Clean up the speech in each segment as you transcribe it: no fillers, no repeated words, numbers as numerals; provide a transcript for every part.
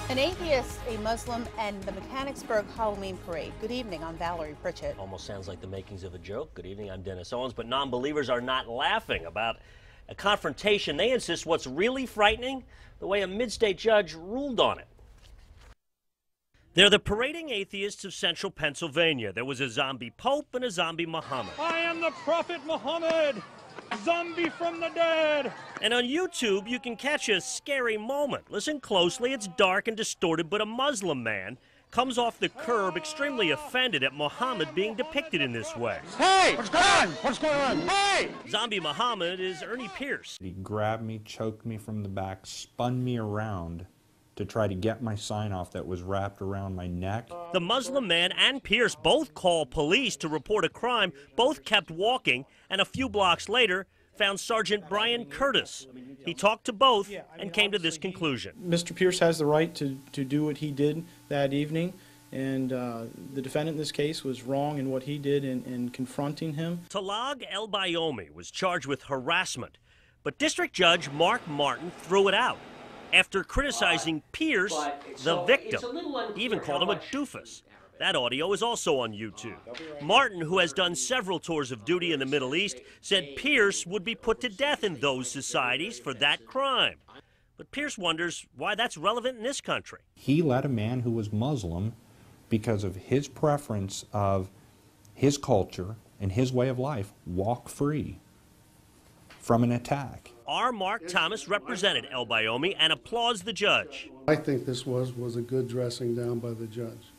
An atheist, a Muslim, and the Mechanicsburg Halloween parade. Good evening, I'm Valerie Pritchett. Almost sounds like the makings of a joke. Good evening, I'm Dennis Owens. But non-believers are not laughing about a confrontation. They insist what's really frightening, the way a mid-state judge ruled on it. They're the parading atheists of central Pennsylvania. There was a zombie pope and a zombie Mohammed. I am the prophet Mohammed, zombie from the dead. And on YouTube, you can catch a scary moment. Listen closely, it's dark and distorted, but a Muslim man comes off the curb extremely offended at Mohammed being depicted in this way. Hey, what's going on? What's going on? Hey! Zombie Mohammed is Ernie Pierce. He grabbed me, choked me from the back, spun me around to try to get my sign off that was wrapped around my neck. The Muslim man and Pierce both called police to report a crime. Both kept walking, and a few blocks later found Sergeant Brian Curtis. He talked to both and came to this conclusion. Mr. Pierce has the right to do what he did that evening, and the defendant in this case was wrong in what he did in confronting him. Talag El-Bayomi was charged with harassment, but District Judge Mark Martin threw it out after criticizing Pierce, the victim. He even called him a doofus. That audio is also on YouTube. Martin, who has done several tours of duty in the Middle East, said Pierce would be put to death in those societies for that crime. But Pierce wonders why that's relevant in this country. He let a man who was Muslim, because of his preference of his culture and his way of life, walk free from an attack. Our Mark Thomas represented El-Bayomi and applauds the judge. I think this was a good dressing down by the judge.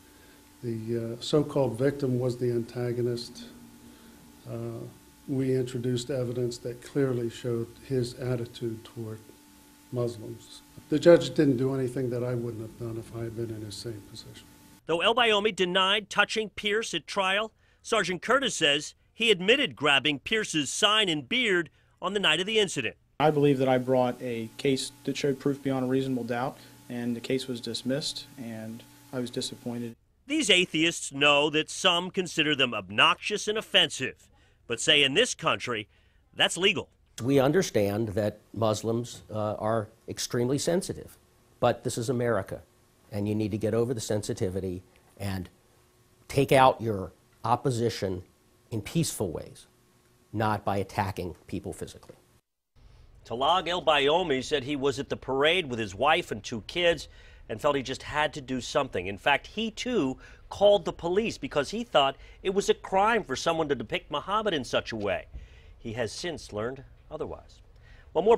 The so-called victim was the antagonist. We introduced evidence that clearly showed his attitude toward Muslims. The judge didn't do anything that I wouldn't have done if I had been in his same position. Though El-Bayomi denied touching Pierce at trial, Sergeant Curtis says he admitted grabbing Pierce's sign and beard on the night of the incident. I believe that I brought a case that showed proof beyond a reasonable doubt, and the case was dismissed, and I was disappointed. These atheists know that some consider them obnoxious and offensive, but say in this country, that's legal. We understand that Muslims are extremely sensitive, but this is America, and you need to get over the sensitivity and take out your opposition in peaceful ways, not by attacking people physically. Talag El-Bayomi said he was at the parade with his wife and 2 kids and felt he just had to do something. In fact, he too called the police because he thought it was a crime for someone to depict Muhammad in such a way. He has since learned otherwise. Well, more